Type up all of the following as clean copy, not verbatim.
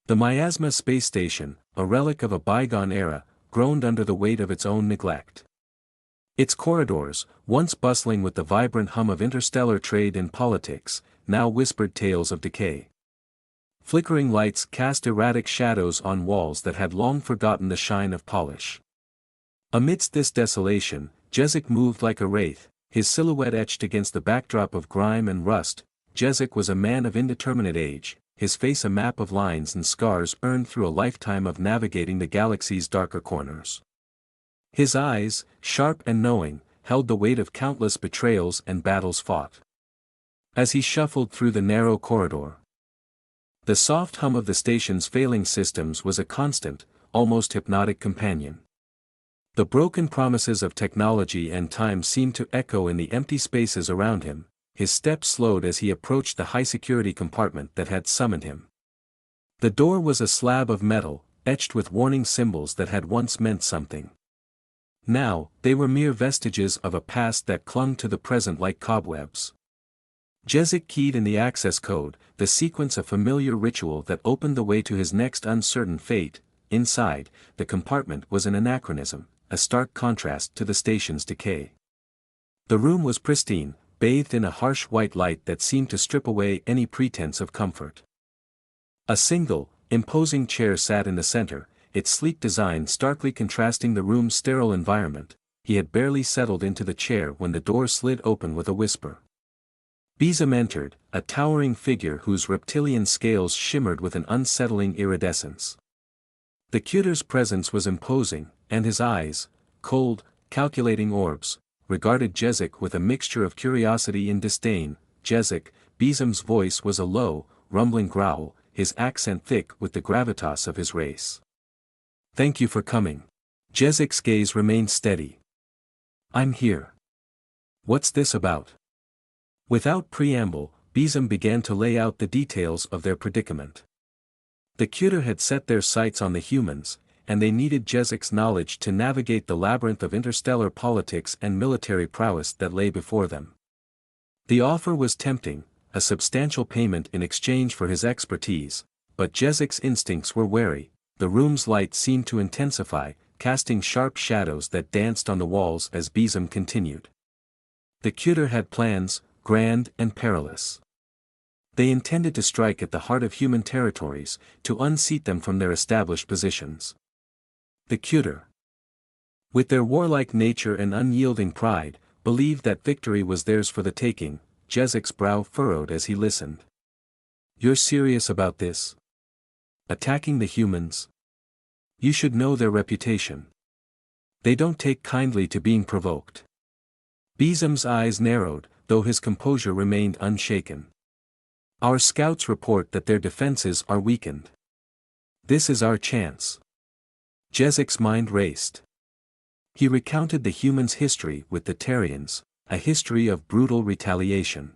The Miasma space station, a relic of a bygone era, groaned under the weight of its own neglect. Its corridors, once bustling with the vibrant hum of interstellar trade and politics, now whispered tales of decay. Flickering lights cast erratic shadows on walls that had long forgotten the shine of polish. Amidst this desolation, Jezik moved like a wraith, his silhouette etched against the backdrop of grime and rust. Jezik was a man of indeterminate age, his face a map of lines and scars earned through a lifetime of navigating the galaxy's darker corners. His eyes, sharp and knowing, held the weight of countless betrayals and battles fought. As he shuffled through the narrow corridor, the soft hum of the station's failing systems was a constant, almost hypnotic companion. The broken promises of technology and time seemed to echo in the empty spaces around him. His steps slowed as he approached the high-security compartment that had summoned him. The door was a slab of metal, etched with warning symbols that had once meant something. Now, they were mere vestiges of a past that clung to the present like cobwebs. Jezik keyed in the access code, the sequence of familiar ritual that opened the way to his next uncertain fate. Inside, the compartment was an anachronism, a stark contrast to the station's decay. The room was pristine, bathed in a harsh white light that seemed to strip away any pretense of comfort. A single, imposing chair sat in the center, its sleek design starkly contrasting the room's sterile environment. He had barely settled into the chair when the door slid open with a whisper. Besom entered, a towering figure whose reptilian scales shimmered with an unsettling iridescence. The cuter's presence was imposing, and his eyes, cold, calculating orbs, regarded Jezik with a mixture of curiosity and disdain. Jezik, Besom's voice was a low, rumbling growl, his accent thick with the gravitas of his race. "Thank you for coming." Jezik's gaze remained steady. "I'm here. What's this about?" Without preamble, Besom began to lay out the details of their predicament. The cuter had set their sights on the humans, and they needed Jezik's knowledge to navigate the labyrinth of interstellar politics and military prowess that lay before them. The offer was tempting, a substantial payment in exchange for his expertise, but Jezik's instincts were wary. The room's light seemed to intensify, casting sharp shadows that danced on the walls as Besom continued. The cuter had plans, grand and perilous. They intended to strike at the heart of human territories, to unseat them from their established positions. The cuter, with their warlike nature and unyielding pride, believed that victory was theirs for the taking. Jezik's brow furrowed as he listened. "You're serious about this? Attacking the humans? You should know their reputation. They don't take kindly to being provoked." Besom's eyes narrowed, though his composure remained unshaken. "Our scouts report that their defenses are weakened. This is our chance." Jezik's mind raced. He recounted the humans' history with the Terrians, a history of brutal retaliation.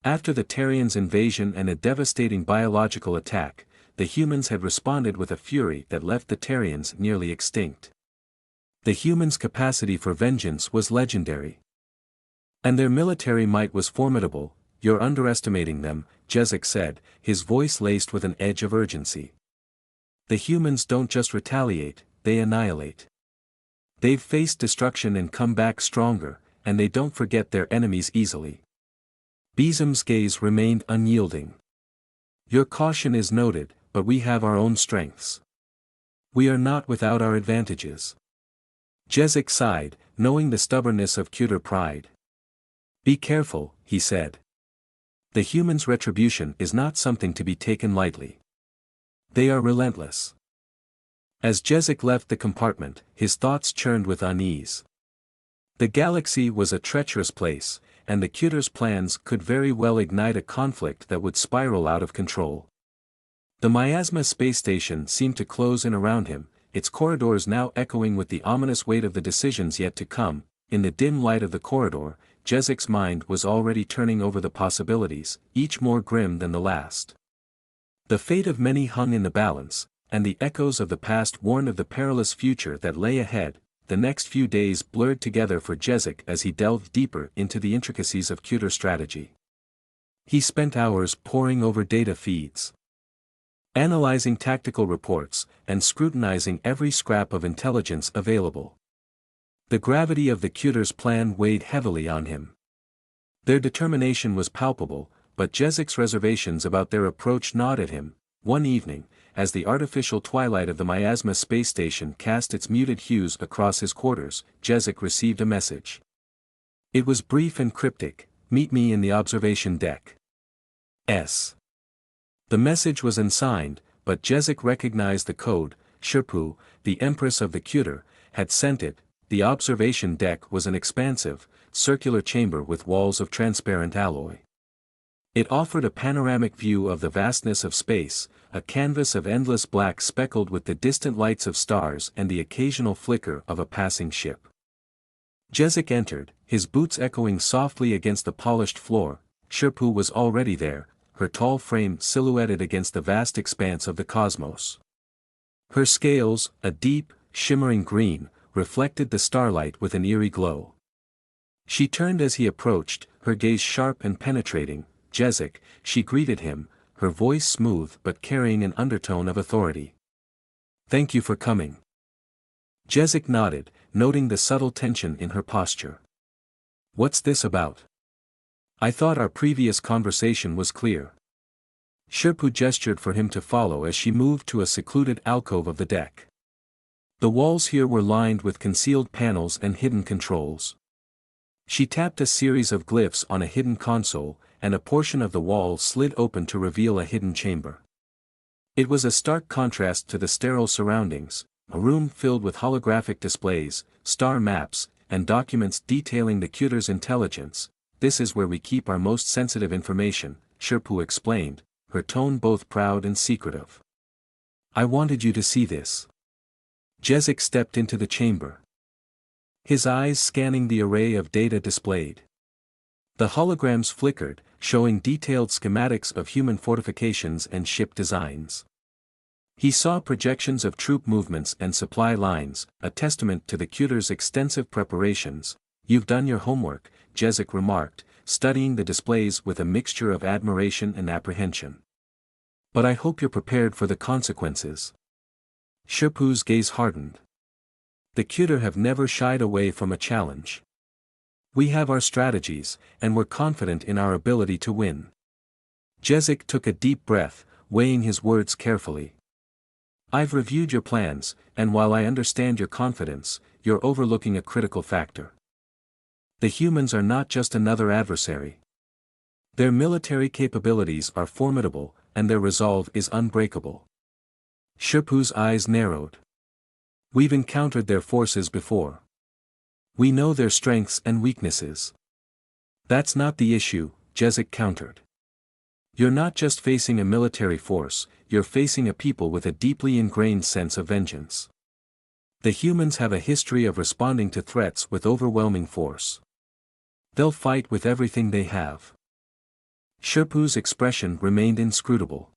After the Terrians' invasion and a devastating biological attack, the humans had responded with a fury that left the Terrians nearly extinct. The humans' capacity for vengeance was legendary. And their military might was formidable. "You're underestimating them," Jezik said, his voice laced with an edge of urgency. "The humans don't just retaliate, they annihilate. They've faced destruction and come back stronger, and they don't forget their enemies easily." Besom's gaze remained unyielding. "Your caution is noted, but we have our own strengths. We are not without our advantages." Jezik sighed, knowing the stubbornness of cuter pride. "Be careful," he said. "The humans' retribution is not something to be taken lightly. They are relentless." As Jezik left the compartment, his thoughts churned with unease. The galaxy was a treacherous place, and the cuter's plans could very well ignite a conflict that would spiral out of control. The Miasma space station seemed to close in around him, its corridors now echoing with the ominous weight of the decisions yet to come. In the dim light of the corridor, Jezik's mind was already turning over the possibilities, each more grim than the last. The fate of many hung in the balance, and the echoes of the past warned of the perilous future that lay ahead. The next few days blurred together for Jezik as he delved deeper into the intricacies of cuter strategy. He spent hours poring over data feeds, analyzing tactical reports, and scrutinizing every scrap of intelligence available. The gravity of the Cuter's plan weighed heavily on him. Their determination was palpable, but Jezek's reservations about their approach gnawed at him. One evening, as the artificial twilight of the miasma space station cast its muted hues across his quarters, Jezek received a message. It was brief and cryptic: "Meet me in the observation deck." The message was unsigned, but Jezek recognized the code. Sherpu, the Empress of the Cuter, had sent it. The observation deck was an expansive, circular chamber with walls of transparent alloy. It offered a panoramic view of the vastness of space, a canvas of endless black speckled with the distant lights of stars and the occasional flicker of a passing ship. Jezek entered, his boots echoing softly against the polished floor. Sherpu was already there, her tall frame silhouetted against the vast expanse of the cosmos. Her scales, a deep, shimmering green, reflected the starlight with an eerie glow. She turned as he approached, her gaze sharp and penetrating. "Jezek," she greeted him, her voice smooth but carrying an undertone of authority. "Thank you for coming." Jezek nodded, noting the subtle tension in her posture. "What's this about? I thought our previous conversation was clear." Sherpu gestured for him to follow as she moved to a secluded alcove of the deck. The walls here were lined with concealed panels and hidden controls. She tapped a series of glyphs on a hidden console, and a portion of the wall slid open to reveal a hidden chamber. It was a stark contrast to the sterile surroundings, a room filled with holographic displays, star maps, and documents detailing the Cuter's intelligence. "This is where we keep our most sensitive information," Sherpu explained, her tone both proud and secretive. "I wanted you to see this." Jezek stepped into the chamber, his eyes scanning the array of data displayed. The holograms flickered, showing detailed schematics of human fortifications and ship designs. He saw projections of troop movements and supply lines, a testament to the Cuter's extensive preparations. "You've done your homework," Jezek remarked, studying the displays with a mixture of admiration and apprehension. "But I hope you're prepared for the consequences." Sherpu's gaze hardened. The Cuter have never shied away from a challenge. "We have our strategies, and we're confident in our ability to win." Jezek took a deep breath, weighing his words carefully. "I've reviewed your plans, and while I understand your confidence, you're overlooking a critical factor. The humans are not just another adversary. Their military capabilities are formidable, and their resolve is unbreakable." Sherpu's eyes narrowed. "We've encountered their forces before. We know their strengths and weaknesses." "That's not the issue," Jezek countered. "You're not just facing a military force, you're facing a people with a deeply ingrained sense of vengeance. The humans have a history of responding to threats with overwhelming force. They'll fight with everything they have." Sherpu's expression remained inscrutable.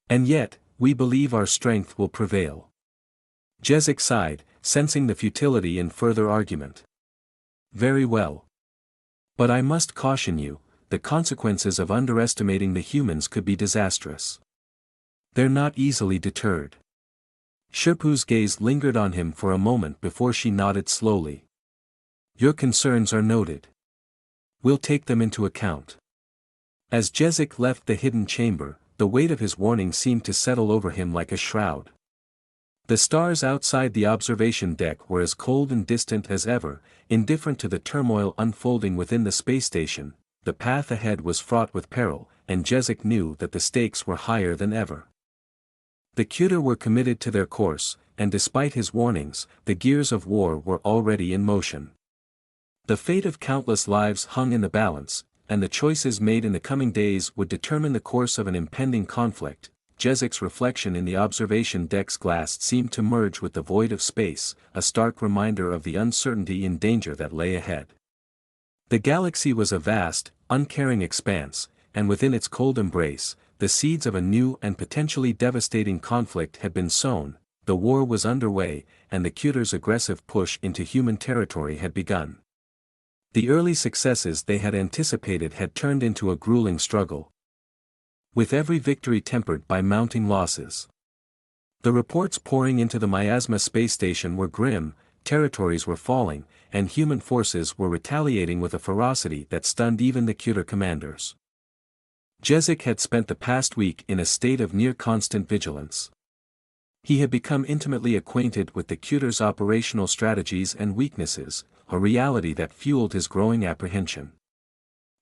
"And yet, we believe our strength will prevail." Jezek sighed, sensing the futility in further argument. "Very well. But I must caution you, the consequences of underestimating the humans could be disastrous. They're not easily deterred." Sherpu's gaze lingered on him for a moment before she nodded slowly. "Your concerns are noted. We'll take them into account." As Jezek left the hidden chamber, the weight of his warning seemed to settle over him like a shroud. The stars outside the observation deck were as cold and distant as ever, indifferent to the turmoil unfolding within the space station. The path ahead was fraught with peril, and Jezek knew that the stakes were higher than ever. The Cuter were committed to their course, and despite his warnings, the gears of war were already in motion. The fate of countless lives hung in the balance, and the choices made in the coming days would determine the course of an impending conflict. Jezek's reflection in the observation deck's glass seemed to merge with the void of space, a stark reminder of the uncertainty and danger that lay ahead. The galaxy was a vast, uncaring expanse, and within its cold embrace, the seeds of a new and potentially devastating conflict had been sown. The war was underway, and the Cuter's aggressive push into human territory had begun. The early successes they had anticipated had turned into a grueling struggle. with every victory tempered by mounting losses. The reports pouring into the Miasma space station were grim, territories were falling, and human forces were retaliating with a ferocity that stunned even the cuter commanders. Jezik had spent the past week in a state of near-constant vigilance. He had become intimately acquainted with the cuter's operational strategies and weaknesses, a reality that fueled his growing apprehension.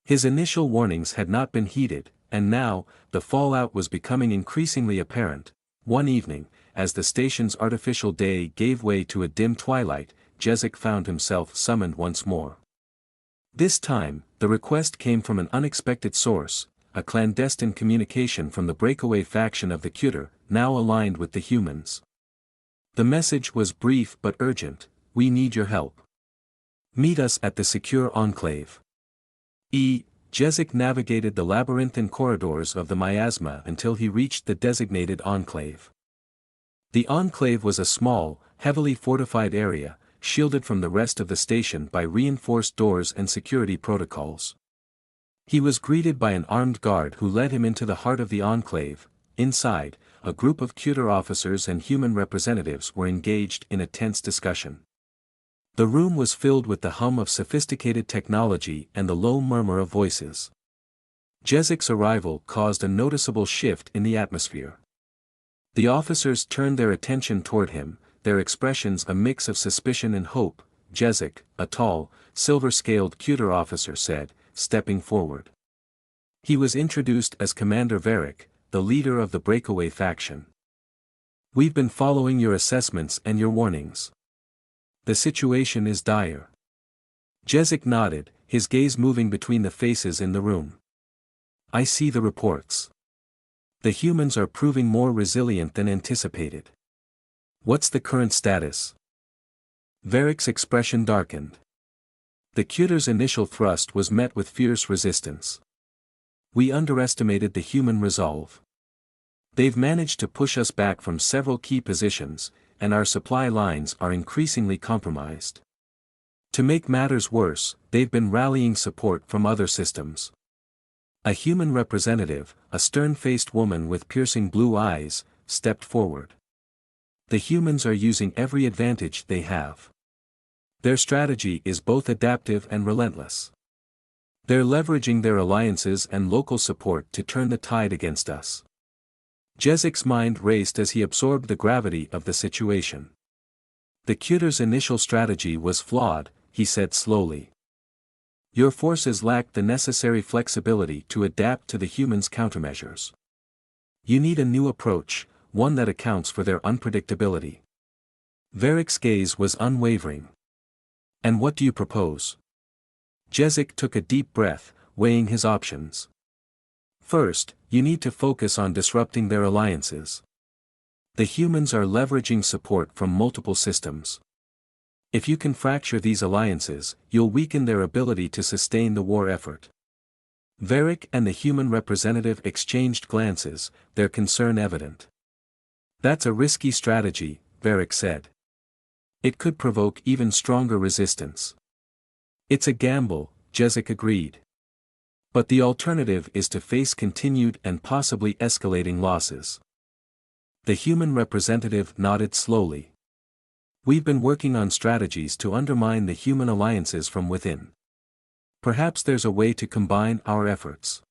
His initial warnings had not been heeded, and now, the fallout was becoming increasingly apparent. One evening, as the station's artificial day gave way to a dim twilight, Jezik found himself summoned once more. This time, the request came from an unexpected source, a clandestine communication from the breakaway faction of the Cuter, now aligned with the humans. The message was brief but urgent: "We need your help. Meet us at the secure enclave." Jezik navigated the labyrinthine corridors of the miasma until he reached the designated enclave. The enclave was a small, heavily fortified area, shielded from the rest of the station by reinforced doors and security protocols. He was greeted by an armed guard who led him into the heart of the enclave. Inside, a group of Cuter officers and human representatives were engaged in a tense discussion. The room was filled with the hum of sophisticated technology and the low murmur of voices. Jezik's arrival caused a noticeable shift in the atmosphere. The officers turned their attention toward him, their expressions a mix of suspicion and hope. Jezik, a tall, silver-scaled Cuter officer said, stepping forward. He was introduced as Commander Varric, the leader of the breakaway faction. "We've been following your assessments and your warnings. The situation is dire." Jezik nodded, his gaze moving between the faces in the room. "I see the reports. The humans are proving more resilient than anticipated. What's the current status?" Varric's expression darkened. The Cuter's initial thrust was met with fierce resistance. "We underestimated the human resolve. They've managed to push us back from several key positions, and our supply lines are increasingly compromised. To make matters worse, they've been rallying support from other systems." A human representative, a stern-faced woman with piercing blue eyes, stepped forward. "The humans are using every advantage they have. Their strategy is both adaptive and relentless. They're leveraging their alliances and local support to turn the tide against us." Jezik's mind raced as he absorbed the gravity of the situation. "The Cuter's initial strategy was flawed," he said slowly. "Your forces lacked the necessary flexibility to adapt to the humans' countermeasures. You need a new approach, one that accounts for their unpredictability." Varric's gaze was unwavering. "And what do you propose?" Jezik took a deep breath, weighing his options. "First, you need to focus on disrupting their alliances. The humans are leveraging support from multiple systems. If you can fracture these alliances, you'll weaken their ability to sustain the war effort." Varric and the human representative exchanged glances, their concern evident. "That's a risky strategy," Varric said. "It could provoke even stronger resistance." "It's a gamble," Jezik agreed. "But the alternative is to face continued and possibly escalating losses." The human representative nodded slowly. "We've been working on strategies to undermine the human alliances from within. Perhaps there's a way to combine our efforts."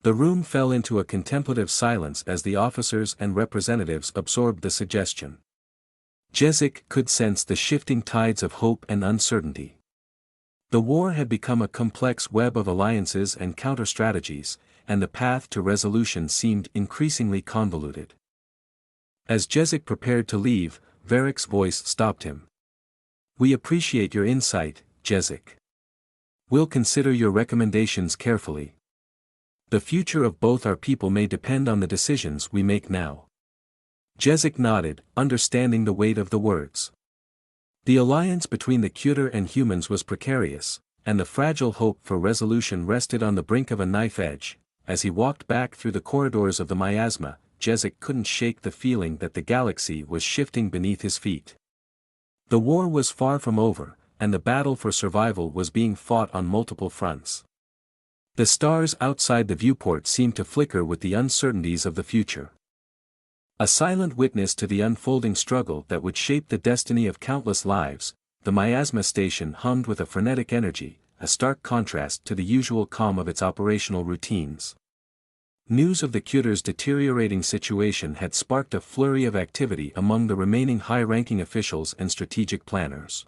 The room fell into a contemplative silence as the officers and representatives absorbed the suggestion. Jezik could sense the shifting tides of hope and uncertainty. The war had become a complex web of alliances and counter-strategies, and the path to resolution seemed increasingly convoluted. As Jezik prepared to leave, Varric's voice stopped him. "We appreciate your insight, Jezik. We'll consider your recommendations carefully. The future of both our people may depend on the decisions we make now." Jezik nodded, understanding the weight of the words. The alliance between the Cuter and humans was precarious, and the fragile hope for resolution rested on the brink of a knife edge. As he walked back through the corridors of the miasma, Jezik couldn't shake the feeling that the galaxy was shifting beneath his feet. The war was far from over, and the battle for survival was being fought on multiple fronts. The stars outside the viewport seemed to flicker with the uncertainties of the future. A silent witness to the unfolding struggle that would shape the destiny of countless lives, the miasma station hummed with a frenetic energy, a stark contrast to the usual calm of its operational routines. News of the Cuter's deteriorating situation had sparked a flurry of activity among the remaining high-ranking officials and strategic planners.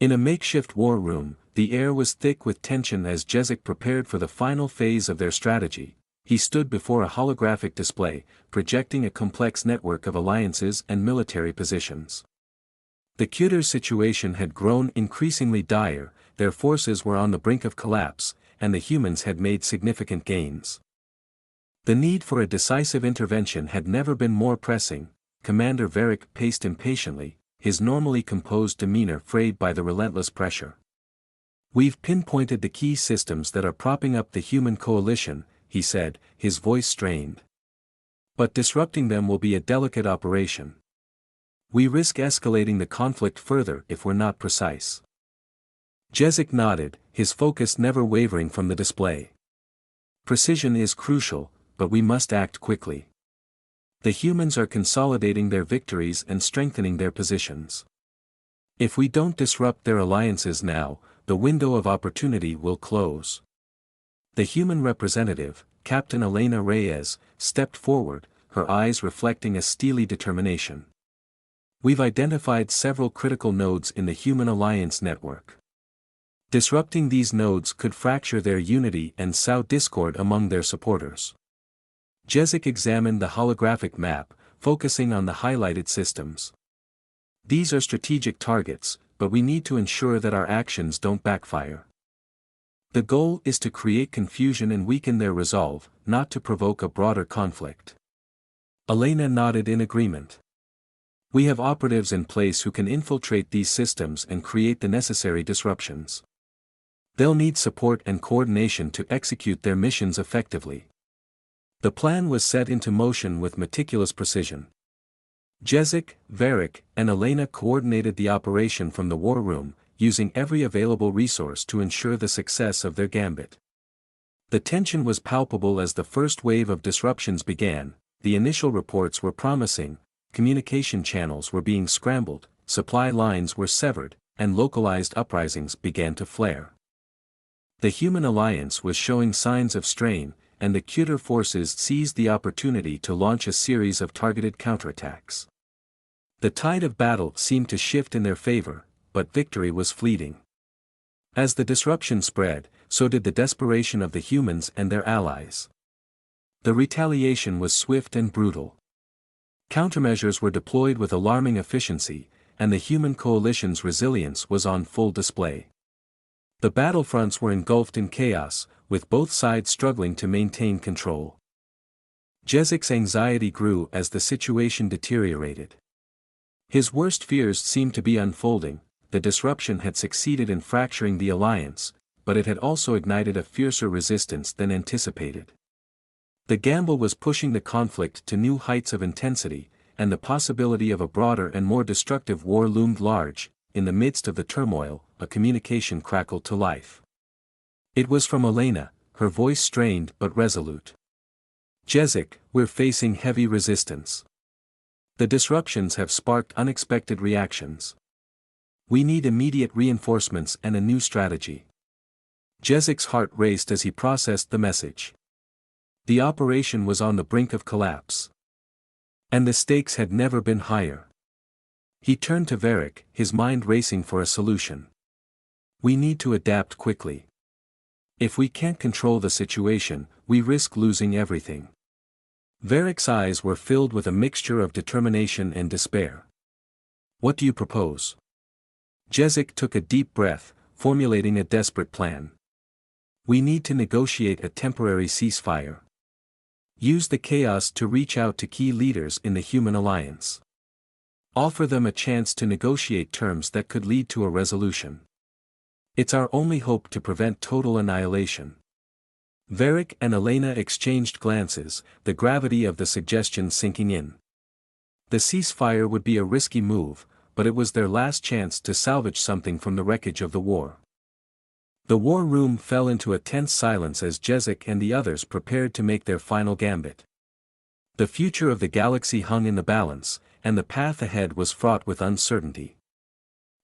In a makeshift war room, the air was thick with tension as Jezik prepared for the final phase of their strategy. He stood before a holographic display, projecting a complex network of alliances and military positions. The Cuter's situation had grown increasingly dire, their forces were on the brink of collapse, and the humans had made significant gains. The need for a decisive intervention had never been more pressing. Commander Varric paced impatiently, his normally composed demeanor frayed by the relentless pressure. "We've pinpointed the key systems that are propping up the human coalition," he said, his voice strained. "But disrupting them will be a delicate operation. We risk escalating the conflict further if we're not precise." Jezik nodded, his focus never wavering from the display. "Precision is crucial, but we must act quickly. The humans are consolidating their victories and strengthening their positions. If we don't disrupt their alliances now, the window of opportunity will close." The human representative, Captain Elena Reyes, stepped forward, her eyes reflecting a steely determination. "We've identified several critical nodes in the human alliance network. Disrupting these nodes could fracture their unity and sow discord among their supporters." Jezik examined the holographic map, focusing on the highlighted systems. "These are strategic targets, but we need to ensure that our actions don't backfire. The goal is to create confusion and weaken their resolve, not to provoke a broader conflict." Elena nodded in agreement. "We have operatives in place who can infiltrate these systems and create the necessary disruptions. They'll need support and coordination to execute their missions effectively." The plan was set into motion with meticulous precision. Jezik, Varric, and Elena coordinated the operation from the war room, using every available resource to ensure the success of their gambit. The tension was palpable as the first wave of disruptions began. The initial reports were promising, communication channels were being scrambled, supply lines were severed, and localized uprisings began to flare. The human alliance was showing signs of strain, and the Cuter forces seized the opportunity to launch a series of targeted counterattacks. The tide of battle seemed to shift in their favor, but victory was fleeting. As the disruption spread, so did the desperation of the humans and their allies. The retaliation was swift and brutal. Countermeasures were deployed with alarming efficiency, and the human coalition's resilience was on full display. The battlefronts were engulfed in chaos, with both sides struggling to maintain control. Jezik's anxiety grew as the situation deteriorated. His worst fears seemed to be unfolding. The disruption had succeeded in fracturing the alliance, but it had also ignited a fiercer resistance than anticipated. The gamble was pushing the conflict to new heights of intensity, and the possibility of a broader and more destructive war loomed large. In the midst of the turmoil, a communication crackled to life. It was from Elena, her voice strained but resolute. "Jezik, we're facing heavy resistance. The disruptions have sparked unexpected reactions. We need immediate reinforcements and a new strategy." Jezik's heart raced as he processed the message. The operation was on the brink of collapse. And the stakes had never been higher. He turned to Varric, his mind racing for a solution. "We need to adapt quickly. If we can't control the situation, we risk losing everything." Varric's eyes were filled with a mixture of determination and despair. "What do you propose?" Jezik took a deep breath, formulating a desperate plan. "We need to negotiate a temporary ceasefire. Use the chaos to reach out to key leaders in the human alliance. Offer them a chance to negotiate terms that could lead to a resolution. It's our only hope to prevent total annihilation." Varric and Elena exchanged glances, the gravity of the suggestion sinking in. The ceasefire would be a risky move, but it was their last chance to salvage something from the wreckage of the war. The war room fell into a tense silence as Jezik and the others prepared to make their final gambit. The future of the galaxy hung in the balance, and the path ahead was fraught with uncertainty.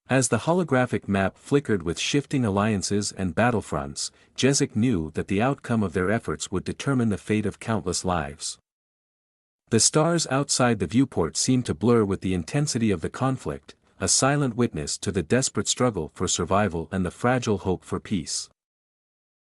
As the holographic map flickered with shifting alliances and battlefronts, Jezik knew that the outcome of their efforts would determine the fate of countless lives. The stars outside the viewport seemed to blur with the intensity of the conflict, a silent witness to the desperate struggle for survival and the fragile hope for peace.